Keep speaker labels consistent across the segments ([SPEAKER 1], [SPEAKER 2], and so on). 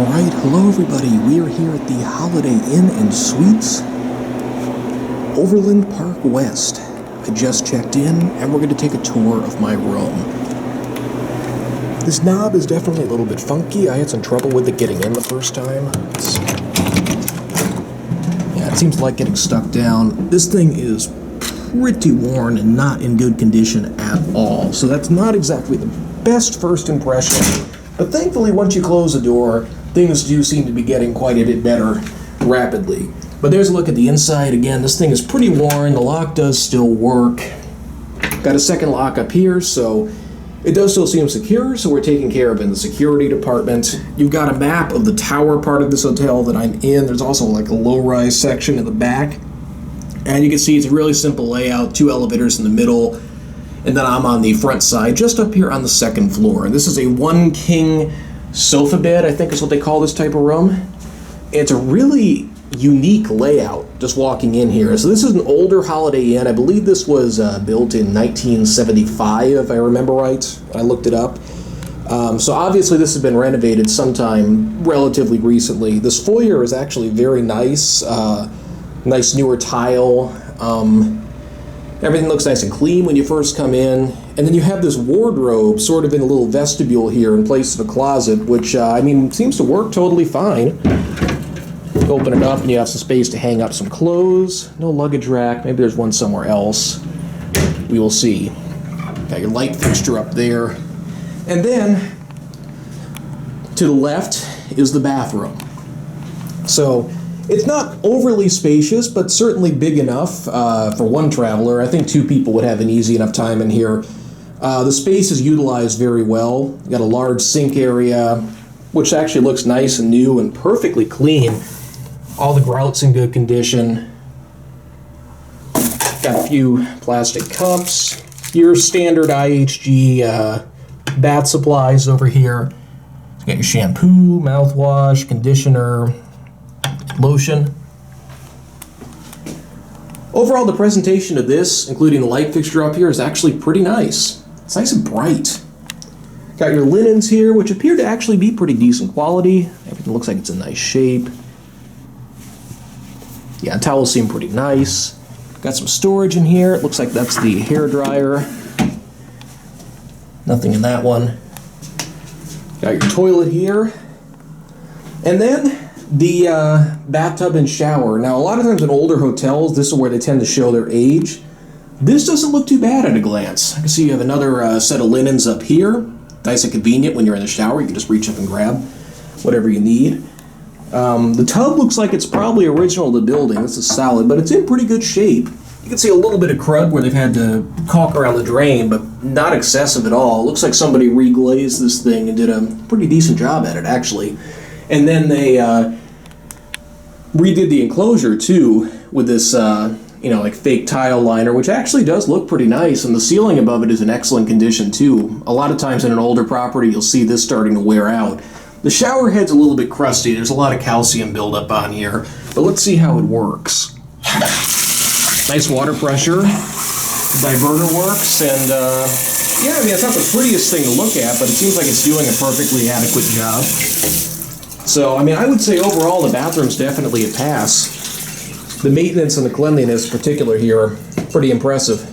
[SPEAKER 1] Alright, hello everybody. We are here at the Holiday Inn and Suites, Overland Park West. I just checked in, and we're going to take a tour of my room. This knob is definitely a little bit funky. I had some trouble with it getting in the first time. It seems like getting stuck down. This thing is pretty worn and not in good condition at all. So that's not exactly the best first impression. But thankfully, once you close the door, things do seem to be getting quite a bit better rapidly. But there's a look at the inside. Again, this thing is pretty worn. The lock does still work. Got a second lock up here, so it does still seem secure, so we're taken care of in the security department. You've got a map of the tower part of this hotel that I'm in. There's also like a low-rise section in the back. And you can see it's a really simple layout, 2 elevators in the middle, and then I'm on the front side, just up here on the second floor. And this is a 1-king sofa bed, I think is what they call this type of room. It's a really unique layout, just walking in here. So this is an older Holiday Inn. I believe this was built in 1975, if I remember right. I looked it up. So obviously this has been renovated sometime relatively recently. This foyer is actually very nice. Nice newer tile. Everything looks nice and clean when you first come in. And then you have this wardrobe sort of in a little vestibule here in place of a closet, which, I mean, seems to work totally fine. Open it up and you have some space to hang up some clothes. No luggage rack. Maybe there's one somewhere else. We will see. Got your light fixture up there. And then, to the left is the bathroom. So, it's not overly spacious, but certainly big enough for one traveler. I think 2 people would have an easy enough time in here. The space is utilized very well. You got a large sink area, which actually looks nice and new and perfectly clean. All the grouts in good condition. Got a few plastic cups. Your standard IHG bath supplies over here. You got your shampoo, mouthwash, conditioner, lotion. Overall, the presentation of this, including the light fixture up here, is actually pretty nice. It's nice and bright. Got your linens here, which appear to actually be pretty decent quality. Everything looks like it's in nice shape. Yeah, towels seem pretty nice. Got some storage in here. It looks like that's the hair dryer. Nothing in that one. Got your toilet here. And then the bathtub and shower. Now, a lot of times in older hotels, this is where they tend to show their age. This doesn't look too bad at a glance. I can see you have another set of linens up here. Nice and convenient when you're in the shower. You can just reach up and grab whatever you need. The tub looks like it's probably original to the building. This is solid, but it's in pretty good shape. You can see a little bit of crud where they've had to caulk around the drain, but not excessive at all. It looks like somebody reglazed this thing and did a pretty decent job at it, actually. And then they redid the enclosure, too, with this, like fake tile liner, which actually does look pretty nice, and the ceiling above it is in excellent condition, too. A lot of times in an older property, you'll see this starting to wear out. The shower head's a little bit crusty. There's a lot of calcium buildup on here, but let's see how it works. Nice water pressure. The diverter works, and yeah, I mean, it's not the prettiest thing to look at, but it seems like it's doing a perfectly adequate job. So, I mean, I would say overall the bathroom's definitely a pass. The maintenance and the cleanliness in particular here are pretty impressive.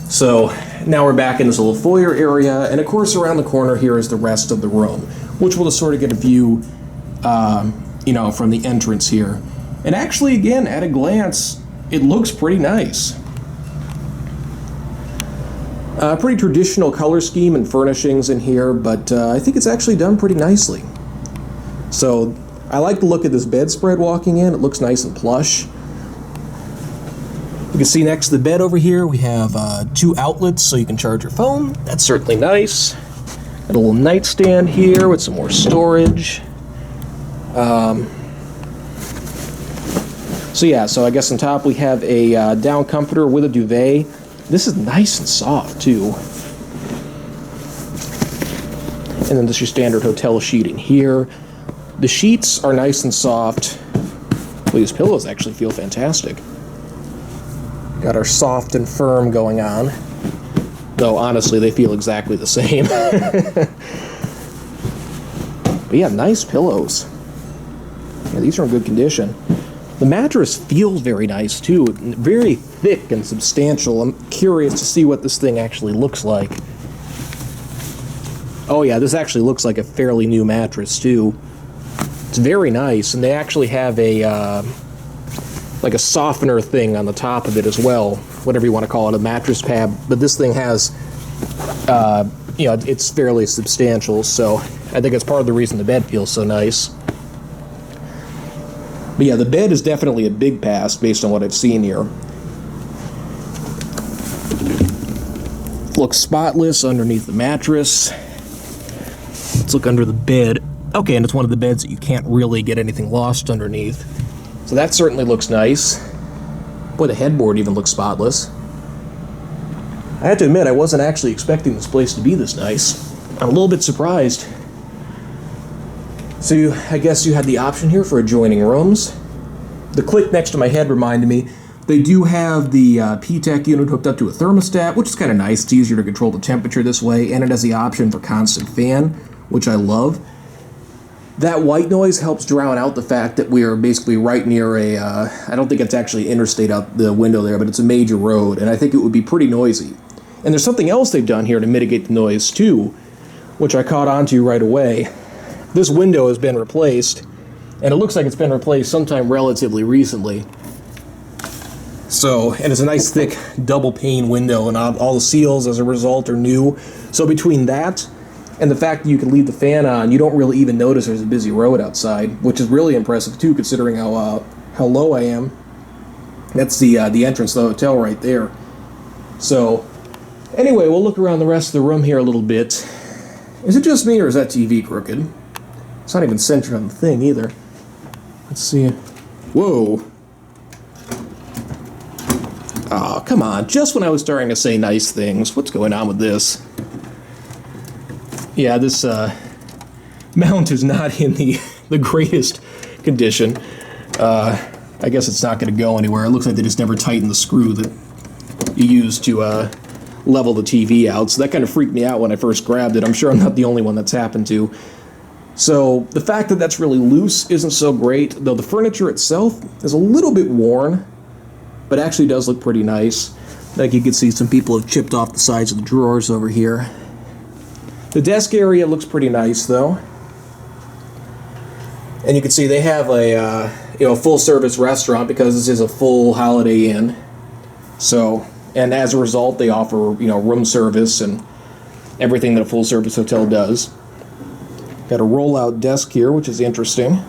[SPEAKER 1] So, now we're back in this little foyer area, and of course around the corner here is the rest of the room, which we'll just sort of get a view, from the entrance here. And actually, again, at a glance, it looks pretty nice. Pretty traditional color scheme and furnishings in here, but I think it's actually done pretty nicely. So, I like the look of this bedspread walking in. It looks nice and plush. You can see next to the bed over here, we have 2 outlets so you can charge your phone. That's certainly nice. Got a little nightstand here with some more storage. So I guess on top we have a down comforter with a duvet. This is nice and soft, too. And then just your standard hotel sheeting here. The sheets are nice and soft. Well, these pillows actually feel fantastic. Got our soft and firm going on. Though, honestly, they feel exactly the same. But yeah, nice pillows. Yeah, these are in good condition. The mattress feels very nice too, very thick and substantial. I'm curious to see what this thing actually looks like. Oh yeah, this actually looks like a fairly new mattress too. It's very nice, and they actually have a like a softener thing on the top of it as well, whatever you want to call it, a mattress pad. But this thing has, you know, it's fairly substantial, so I think it's part of the reason the bed feels so nice. But yeah, the bed is definitely a big pass based on what I've seen here. Looks spotless underneath the mattress. Let's look under the bed. Okay, and it's one of the beds that you can't really get anything lost underneath. So that certainly looks nice. Boy, the headboard even looks spotless. I have to admit, I wasn't actually expecting this place to be this nice. I'm a little bit surprised. So I guess you had the option here for adjoining rooms. The click next to my head reminded me, they do have the P-Tech unit hooked up to a thermostat, which is kind of nice. It's easier to control the temperature this way, and it has the option for constant fan, which I love. That white noise helps drown out the fact that we are basically right near a, I don't think it's actually interstate out the window there, but it's a major road, and I think it would be pretty noisy. And there's something else they've done here to mitigate the noise too, which I caught on to right away. This window has been replaced, and it looks like it's been replaced sometime relatively recently. So, and it's a nice thick double pane window, and all the seals as a result are new. So between that and the fact that you can leave the fan on, you don't really even notice there's a busy road outside, which is really impressive too, considering how low I am. That's the entrance to the hotel right there. So, anyway, we'll look around the rest of the room here a little bit. Is it just me, or is that TV crooked? It's not even centered on the thing either. Let's see. Whoa. Oh, come on. Just when I was starting to say nice things. What's going on with this? Yeah, this mount is not in the greatest condition. I guess it's not going to go anywhere. It looks like they just never tightened the screw that you use to level the TV out. So that kind of freaked me out when I first grabbed it. I'm sure I'm not the only one that's happened to. So the fact that that's really loose isn't so great, though the furniture itself is a little bit worn, but actually does look pretty nice. Like you can see some people have chipped off the sides of the drawers over here. The desk area looks pretty nice though. And you can see they have a full service restaurant because this is a full Holiday Inn. So, and as a result they offer, room service and everything that a full service hotel does. Got a roll-out desk here, which is interesting.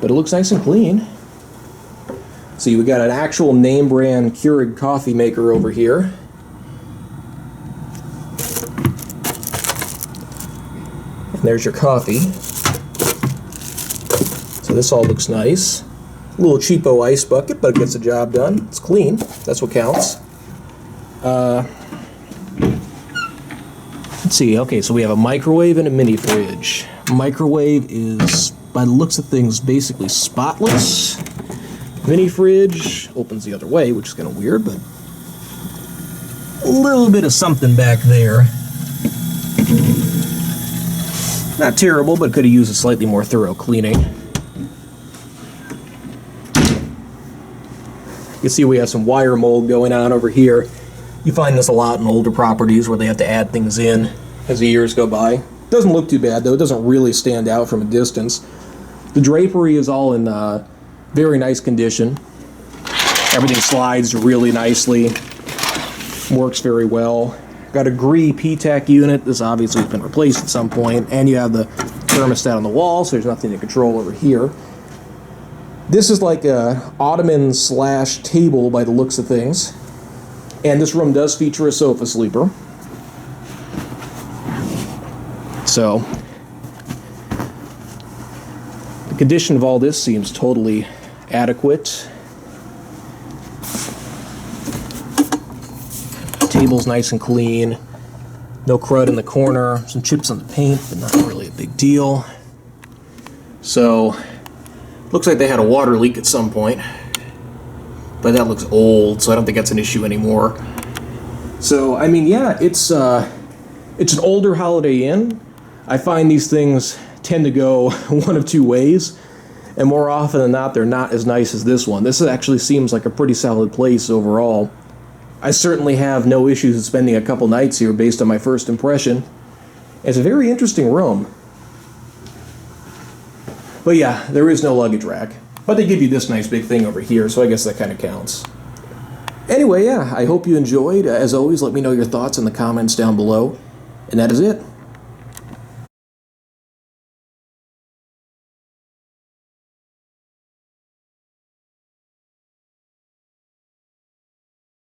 [SPEAKER 1] But it looks nice and clean. See, we got an actual name brand Keurig coffee maker over here. And there's your coffee. So this all looks nice. A little cheapo ice bucket, but it gets the job done. It's clean. That's what counts. Let's see, okay, so we have a microwave and a mini fridge. Microwave is, by the looks of things, basically spotless. Mini fridge opens the other way, which is kind of weird, but a little bit of something back there. Not terrible, but could have used a slightly more thorough cleaning. You can see we have some wire mold going on over here. You find this a lot in older properties where they have to add things in as the years go by. Doesn't look too bad though. It doesn't really stand out from a distance. The drapery is all in very nice condition. Everything slides really nicely. Works very well. Got a Gree P-Tech unit. This obviously has been replaced at some point. And you have the thermostat on the wall, so there's nothing to control over here. This is like a ottoman / table by the looks of things. And this room does feature a sofa sleeper. So, the condition of all this seems totally adequate. Table's nice and clean. No crud in the corner. Some chips on the paint, but not really a big deal. So, looks like they had a water leak at some point. But that looks old, so I don't think that's an issue anymore. So, I mean, yeah, it's an older Holiday Inn. I find these things tend to go one of two ways, and more often than not, they're not as nice as this one. This actually seems like a pretty solid place overall. I certainly have no issues with spending a couple nights here based on my first impression. It's a very interesting room. But yeah, there is no luggage rack. But they give you this nice big thing over here, so I guess that kind of counts. Anyway, yeah, I hope you enjoyed. As always, let me know your thoughts in the comments down below. And that is it.